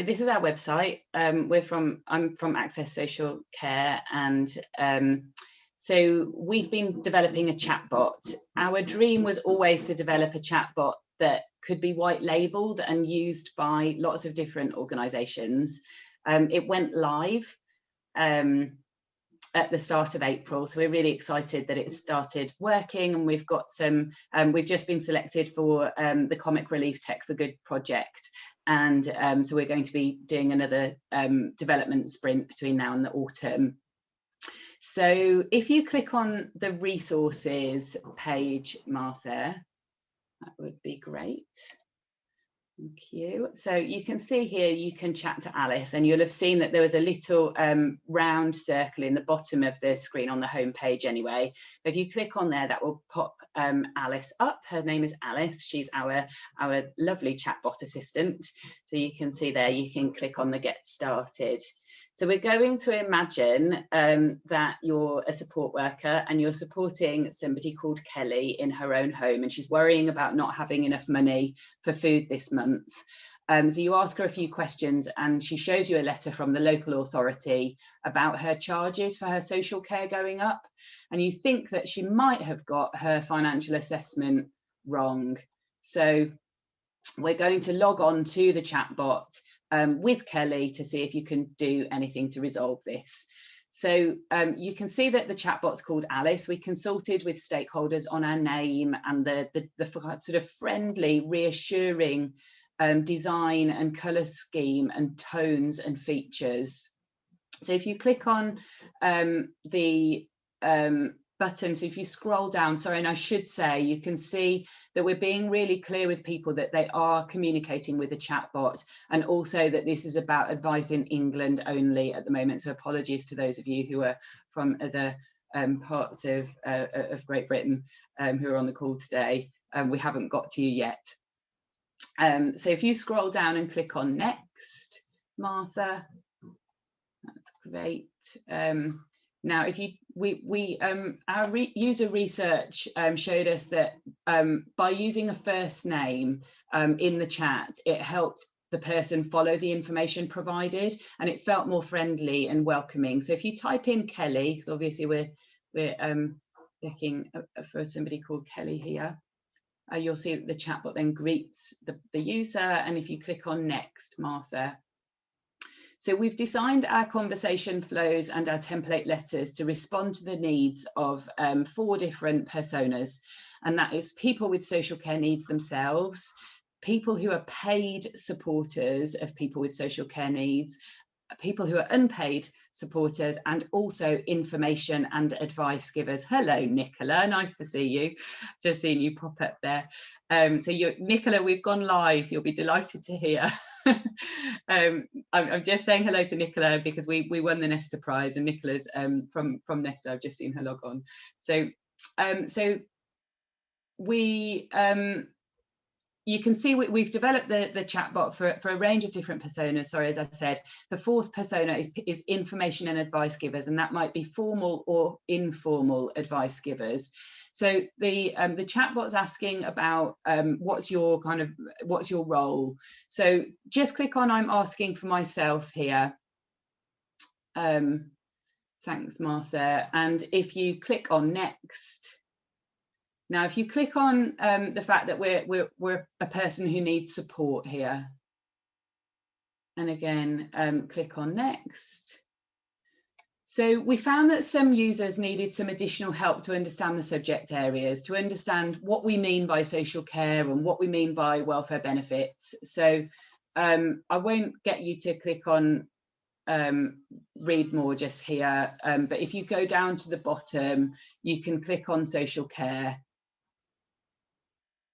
this is our website. I'm from Access Social Care, and so we've been developing a chatbot. Our dream was always to develop a chatbot that could be white labeled and used by lots of different organisations. It went live at the start of April, so we're really excited that it started working, and we've got some we've just been selected for the Comic Relief Tech for Good project, and so we're going to be doing another development sprint between now and the autumn. So if you click on the resources page, Martha, that would be great. Thank you. So you can see here, you can chat to Alice, and you'll have seen that there was a little round circle in the bottom of the screen on the home page anyway. If you click on there, that will pop Alice up. Her name is Alice. She's our lovely chatbot assistant. So you can see there, you can click on the Get Started. So we're going to imagine that you're a support worker and you're supporting somebody called Kelly in her own home, and she's worrying about not having enough money for food this month. So you ask her a few questions, and she shows you a letter from the local authority about her charges for her social care going up. And you think that she might have got her financial assessment wrong. So we're going to log on to the chatbot with Kelly to see if you can do anything to resolve this. So you can see that the chatbot's called Alice. We consulted with stakeholders on our name and the sort of friendly, reassuring design and colour scheme and tones and features. So if you click on the button, so if you scroll down, sorry, and I should say, you can see that we're being really clear with people that they are communicating with a chatbot, and also that this is about advice in England only at the moment. So apologies to those of you who are from other parts of Great Britain who are on the call today. We haven't got to you yet. So if you scroll down and click on Next, Martha, that's great. Now, if you our user research showed us that by using a first name in the chat, it helped the person follow the information provided, and it felt more friendly and welcoming. So if you type in Kelly, because obviously we're looking for somebody called Kelly here, you'll see that the chatbot then greets the user. And if you click on Next, Martha. So we've designed our conversation flows and our template letters to respond to the needs of 4 different personas, and that is people with social care needs themselves, people who are paid supporters of people with social care needs, people who are unpaid supporters, and also information and advice givers. Hello, Nicola, nice to see you. Just seeing you pop up there. So Nicola, we've gone live. You'll be delighted to hear. I'm just saying hello to Nicola because we won the Nesta Prize, and Nicola's from Nesta. I've just seen her log on. So we you can see we've developed the chatbot for a range of different personas. Sorry, as I said, the 4th persona is information and advice givers, and that might be formal or informal advice givers. So the chatbot's asking about what's your role. So just click on I'm asking for myself here. Thanks, Martha. And if you click on Next. Now, if you click on the fact that we're a person who needs support here, and again, click on Next. So we found that some users needed some additional help to understand the subject areas, to understand what we mean by social care and what we mean by welfare benefits. So I won't get you to click on read more just here, but if you go down to the bottom, you can click on social care.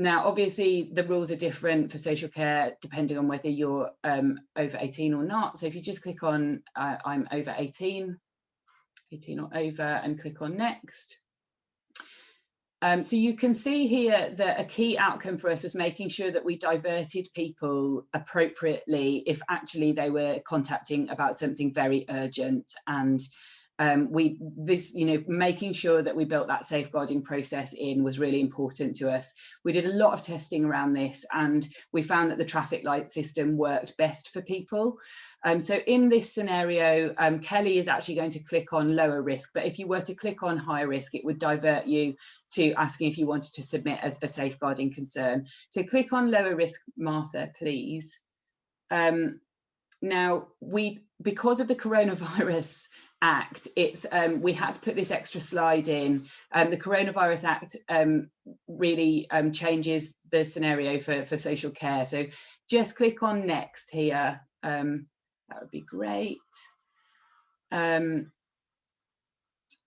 Now, obviously, the rules are different for social care depending on whether you're over 18 or not. So if you just click on I'm over 18 or over, and click on Next. So you can see here that a key outcome for us was making sure that we diverted people appropriately if actually they were contacting about something very urgent. And making sure that we built that safeguarding process in was really important to us. We did a lot of testing around this, and we found that the traffic light system worked best for people. So in this scenario, Kelly is actually going to click on lower risk, but if you were to click on higher risk, it would divert you to asking if you wanted to submit as a safeguarding concern. So click on lower risk, Martha, please. Now, because of the Coronavirus Act, we had to put this extra slide in. The Coronavirus Act really changes the scenario for social care. So just click on next here. That would be great.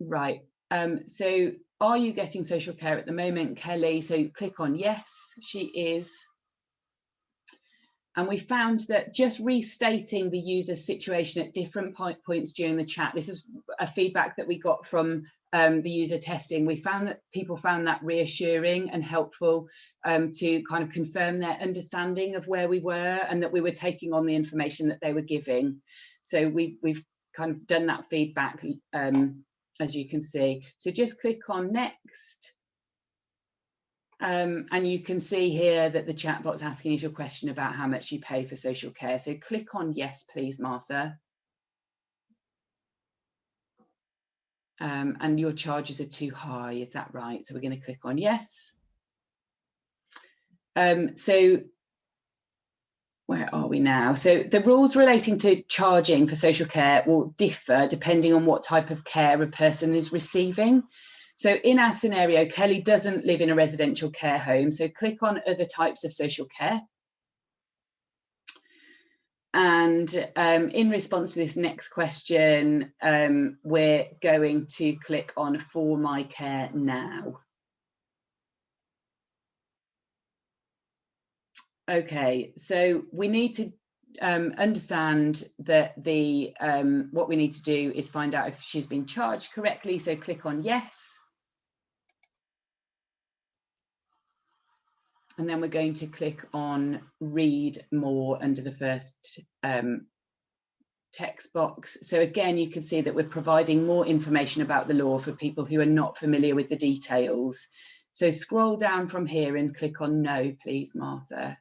Right. So are you getting social care at the moment, Kelly? So click on yes, she is. And we found that just restating the user's situation at different points during the chat, this is a feedback that we got from the user testing. We found that people found that reassuring and helpful to kind of confirm their understanding of where we were and that we were taking on the information that they were giving. So we've kind of done that feedback, as you can see. So just click on next. And you can see here that the chatbot's asking us your question about how much you pay for social care. So click on yes, please, Martha. And your charges are too high, is that right? So we're going to click on yes. So where are we now? So the rules relating to charging for social care will differ depending on what type of care a person is receiving. So in our scenario, Kelly doesn't live in a residential care home. So click on other types of social care. And in response to this next question, we're going to click on For My Care Now. Okay, so we need to understand that what we need to do is find out if she's been charged correctly. So click on yes. And then we're going to click on read more under the first text box. So again, you can see that we're providing more information about the law for people who are not familiar with the details. So scroll down from here and click on no, please, Martha.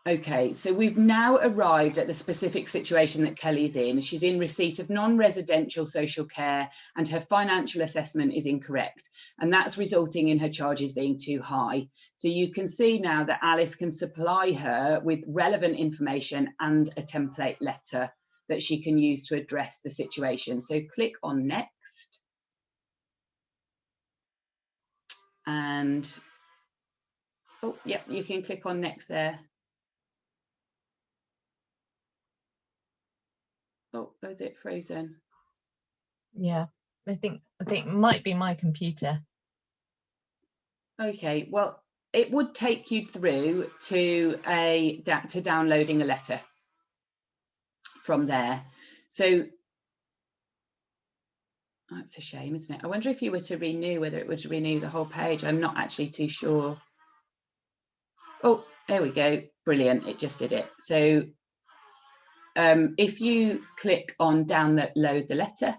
Okay, so we've now arrived at the specific situation that Kelly's in. She's in receipt of non-residential social care and her financial assessment is incorrect. And that's resulting in her charges being too high. So you can see now that Alice can supply her with relevant information and a template letter that she can use to address the situation. So click on next. And, oh, yeah, you can click on next there. Oh, is it frozen? Yeah, I think it might be my computer. Okay, well, it would take you through to downloading a letter from there. So that's a shame, isn't it? I wonder if you were to renew, whether it would renew the whole page. I'm not actually too sure. Oh, there we go. Brilliant. It just did it. So if you click on download the letter,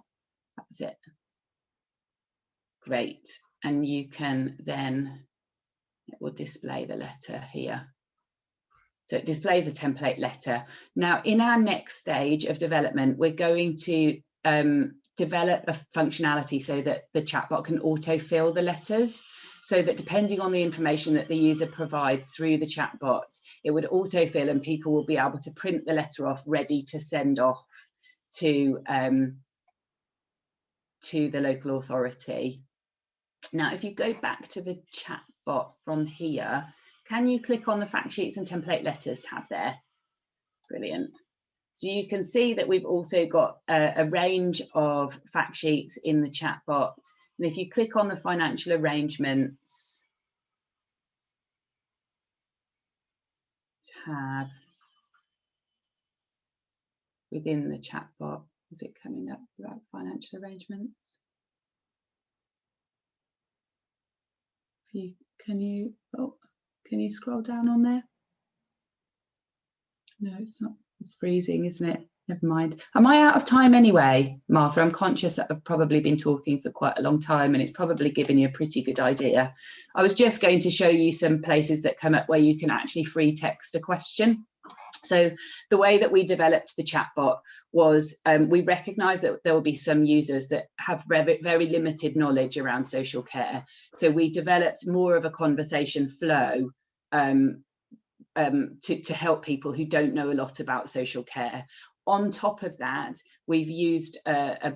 that's it. Great. And you can then, it will display the letter here. So it displays a template letter. Now, in our next stage of development, we're going to develop a functionality so that the chatbot can autofill the letters, so that depending on the information that the user provides through the chatbot, it would autofill and people will be able to print the letter off ready to send off to the local authority. Now, if you go back to the chatbot from here, can you click on the fact sheets and template letters tab there? Brilliant. So you can see that we've also got a range of fact sheets in the chatbot. And if you click on the financial arrangements tab within the chatbot, is it coming up about financial arrangements? Can you scroll down on there? No, it's not. It's freezing, isn't it? Never mind. Am I out of time anyway, Martha? I'm conscious that I've probably been talking for quite a long time, and it's probably given you a pretty good idea. I was just going to show you some places that come up where you can actually free text a question. So the way that we developed the chatbot was we recognised that there will be some users that have very limited knowledge around social care. So we developed more of a conversation flow to help people who don't know a lot about social care. On top of that, we've used a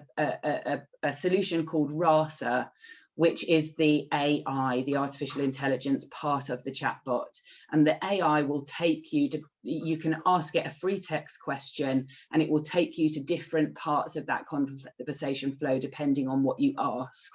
solution called RASA, which is the AI, the artificial intelligence part of the chatbot. And the AI will take you to, you can ask it a free text question, and it will take you to different parts of that conversation flow depending on what you ask.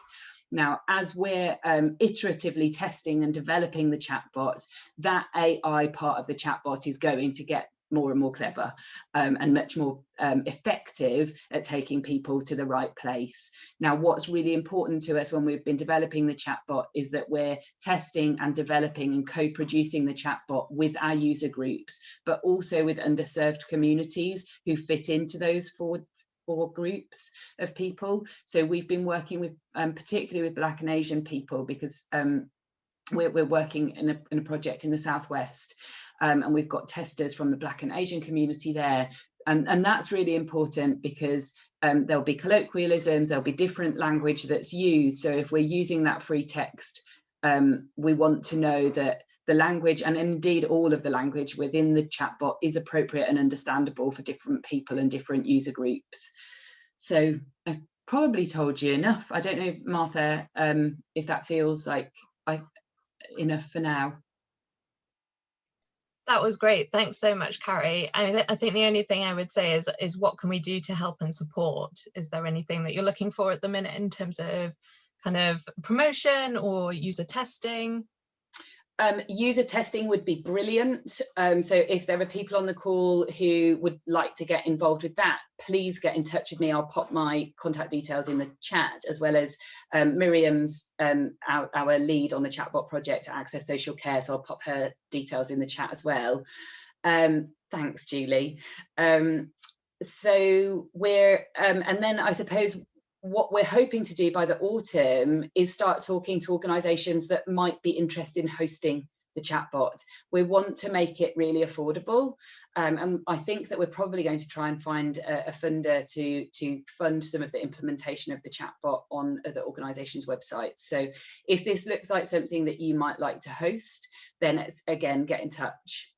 Now, as we're iteratively testing and developing the chatbot, that AI part of the chatbot is going to get more and more clever and much more effective at taking people to the right place. Now, what's really important to us when we've been developing the chatbot is that we're testing and developing and co-producing the chatbot with our user groups, but also with underserved communities who fit into those four groups of people. So we've been working with particularly with Black and Asian people, because we're working in a project in the Southwest, and we've got testers from the Black and Asian community there, and that's really important because there'll be colloquialisms, there'll be different language that's used. So if we're using that free text, we want to know that the language, and indeed all of the language within the chatbot, is appropriate and understandable for different people and different user groups. So I've probably told you enough. I don't know, Martha, if that feels like enough for now. That was great. Thanks so much, Kari. I think the only thing I would say is what can we do to help and support? Is there anything that you're looking for at the minute in terms of kind of promotion or user testing? User testing would be brilliant. So if there are people on the call who would like to get involved with that, please get in touch with me. I'll pop my contact details in the chat, as well as Miriam's, our lead on the chatbot project at Access Social Care. So I'll pop her details in the chat as well. Thanks, Julie. So we're, and then I suppose what we're hoping to do by the autumn is start talking to organisations that might be interested in hosting the chatbot. We want to make it really affordable, and I think that we're probably going to try and find a funder to fund some of the implementation of the chatbot on other organisations' websites. So if this looks like something that you might like to host, then it's, again, get in touch.